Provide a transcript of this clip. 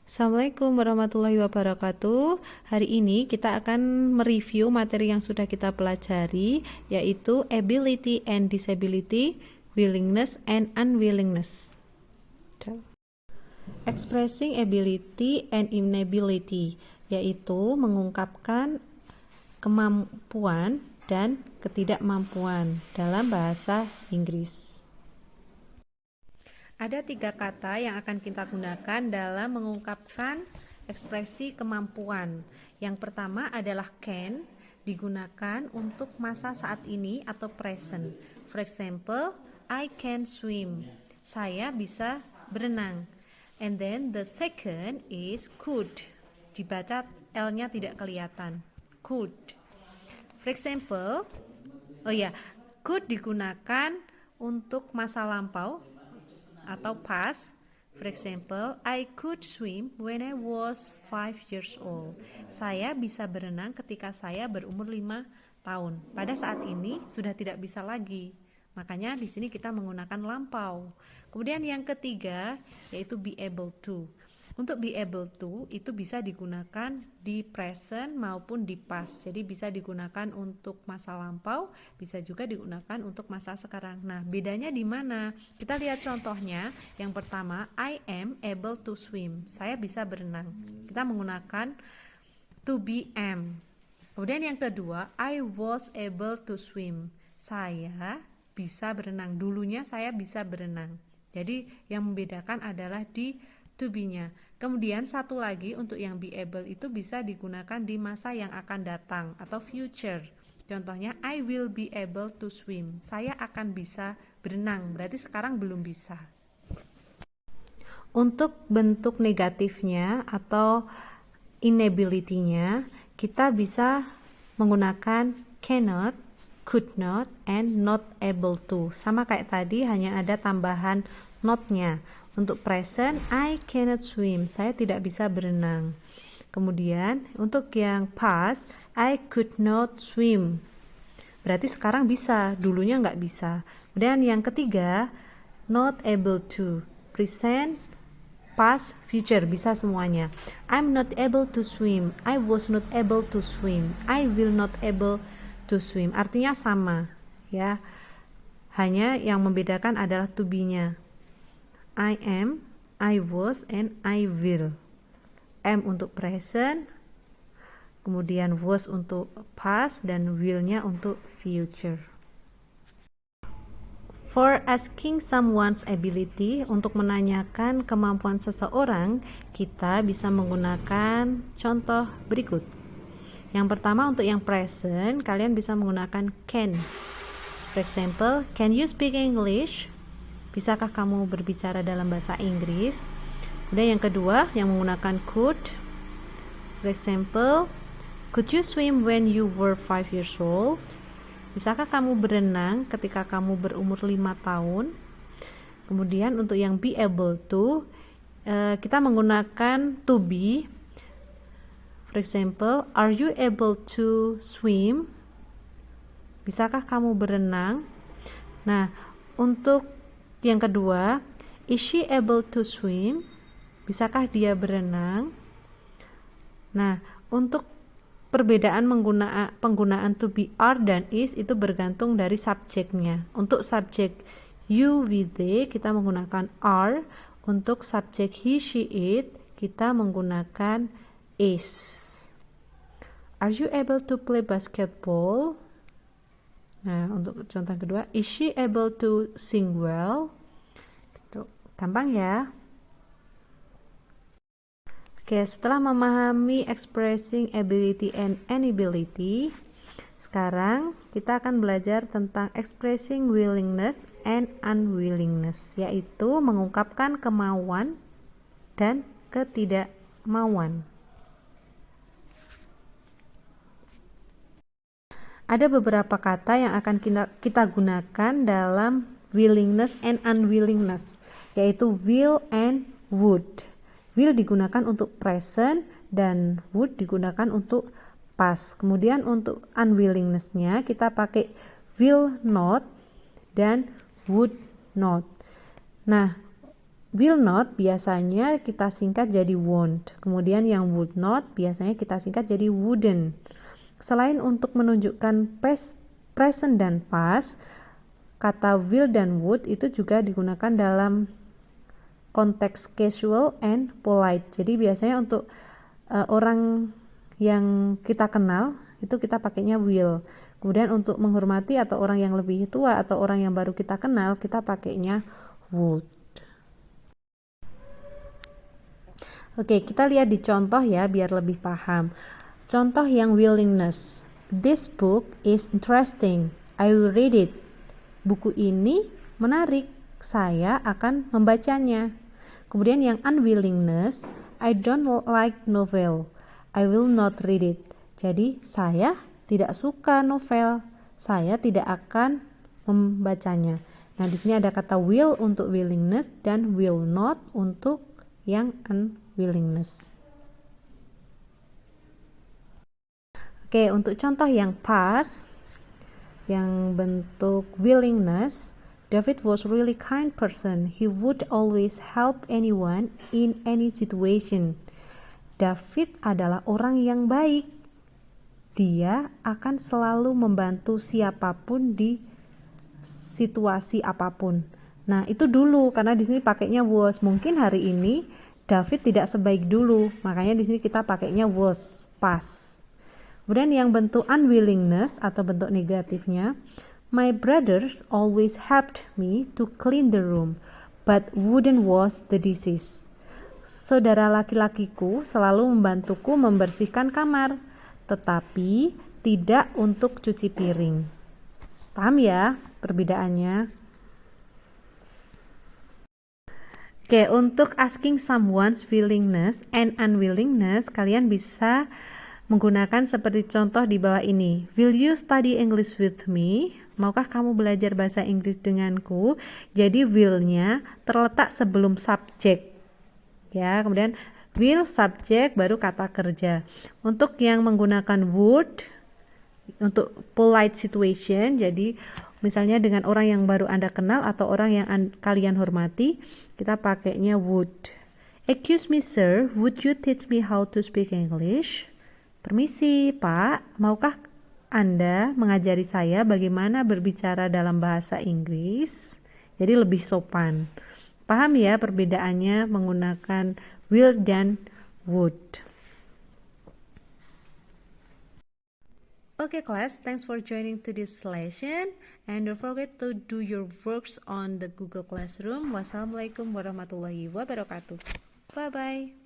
Assalamualaikum warahmatullahi wabarakatuh. Hari ini kita akan mereview materi yang sudah kita pelajari, yaitu ability and disability, willingness and unwillingness. Expressing ability and inability, yaitu mengungkapkan kemampuan dan ketidakmampuan dalam bahasa Inggris. Ada 3 kata yang akan kita gunakan dalam mengungkapkan ekspresi kemampuan. Yang pertama adalah can, digunakan untuk masa saat ini atau present. For example, I can swim. Saya bisa berenang. And then the second is could. Dibaca L-nya tidak kelihatan. Could. For example, could digunakan untuk masa lampau atau past. For example, I could swim when I was 5 years old. Saya bisa berenang ketika saya berumur 5 tahun. Pada saat ini sudah tidak bisa lagi. Makanya di sini kita menggunakan lampau. Kemudian yang ketiga yaitu be able to. Untuk be able to itu bisa digunakan di present maupun di past. Jadi bisa digunakan untuk masa lampau, bisa juga digunakan untuk masa sekarang. Nah, bedanya di mana? Kita lihat contohnya. Yang pertama, I am able to swim. Saya bisa berenang. Kita menggunakan to be am. Kemudian yang kedua, I was able to swim. Saya bisa berenang. Dulunya saya bisa berenang. Jadi yang membedakan adalah di to be-nya. Kemudian satu lagi untuk yang be able itu bisa digunakan di masa yang akan datang atau future. Contohnya I will be able to swim. Saya akan bisa berenang. Berarti sekarang belum bisa. Untuk bentuk negatifnya atau inability-nya, kita bisa menggunakan cannot, could not, and not able to. Sama kayak tadi, hanya ada tambahan not-nya. Untuk present, I cannot swim. Saya tidak bisa berenang. Kemudian, untuk yang past, I could not swim. Berarti sekarang bisa, dulunya nggak bisa. Kemudian yang ketiga, not able to. Present, past, future, bisa semuanya. I'm not able to swim. I was not able to swim. I will not able to swim. Artinya sama, ya. Hanya yang membedakan adalah to be-nya. I am, I was, and I will. Am untuk present, kemudian was untuk past, dan will-nya untuk future. For asking someone's ability, untuk menanyakan kemampuan seseorang, kita bisa menggunakan contoh berikut. Yang pertama untuk yang present, kalian bisa menggunakan can. For example, can you speak English? Bisakah kamu berbicara dalam bahasa Inggris? Kemudian yang kedua, yang menggunakan could. For example, could you swim when you were 5 years old? Bisakah kamu berenang ketika kamu berumur 5 tahun? Kemudian untuk yang be able to, kita menggunakan to be. For example, are you able to swim? Bisakah kamu berenang? Nah, untuk yang kedua, is she able to swim? Bisakah dia berenang? Nah, untuk perbedaan penggunaan to be, are, dan is itu bergantung dari subjeknya. Untuk subjek you, we, they, kita menggunakan are. Untuk subjek he, she, it, kita menggunakan is. Are you able to play basketball? Nah, untuk contoh kedua, is she able to sing well? Gitu. Gampang ya. Oke, setelah memahami expressing ability and inability, sekarang kita akan belajar tentang expressing willingness and unwillingness, yaitu mengungkapkan kemauan dan ketidakmauan. Ada beberapa kata yang akan kita gunakan dalam willingness and unwillingness, yaitu will and would. Will digunakan untuk present dan would digunakan untuk past. Kemudian untuk unwillingness-nya kita pakai will not dan would not. Nah, will not biasanya kita singkat jadi won't. Kemudian yang would not biasanya kita singkat jadi wouldn't. Selain untuk menunjukkan present dan past, kata will dan would itu juga digunakan dalam konteks casual and polite. Jadi biasanya untuk orang yang kita kenal itu kita pakainya will. Kemudian untuk menghormati atau orang yang lebih tua atau orang yang baru kita kenal, kita pakainya would. Oke, kita lihat di contoh ya biar lebih paham. Contoh yang willingness. This book is interesting. I will read it. Buku ini menarik. Saya akan membacanya. Kemudian yang unwillingness. I don't like novel. I will not read it. Jadi saya tidak suka novel. Saya tidak akan membacanya. Nah, di sini ada kata will untuk willingness dan will not untuk yang unwillingness. Oke, untuk contoh yang past, yang bentuk willingness, David was really kind person. He would always help anyone in any situation. David adalah orang yang baik. Dia akan selalu membantu siapapun di situasi apapun. Nah, itu dulu karena di sini pakainya was. Mungkin hari ini David tidak sebaik dulu, makanya di sini kita pakainya was past. Kemudian yang bentuk unwillingness atau bentuk negatifnya, my brothers always helped me to clean the room, but wouldn't wash the dishes. Saudara laki-lakiku selalu membantuku membersihkan kamar, tetapi tidak untuk cuci piring. Paham ya perbedaannya? Oke, untuk asking someone's willingness and unwillingness, kalian bisa menggunakan seperti contoh di bawah ini. Will you study English with me? Maukah kamu belajar bahasa Inggris denganku? Jadi will-nya terletak sebelum subjek. Ya, kemudian will subjek baru kata kerja. Untuk yang menggunakan would untuk polite situation, jadi misalnya dengan orang yang baru Anda kenal atau orang yang kalian hormati, kita pakainya would. Excuse me sir, would you teach me how to speak English? Permisi Pak, maukah Anda mengajari saya bagaimana berbicara dalam bahasa Inggris? Jadi lebih sopan. Paham ya perbedaannya menggunakan will dan would. Okay class, thanks for joining to this lesson and don't forget to do your works on the Google Classroom. Wassalamualaikum warahmatullahi wabarakatuh. Bye bye.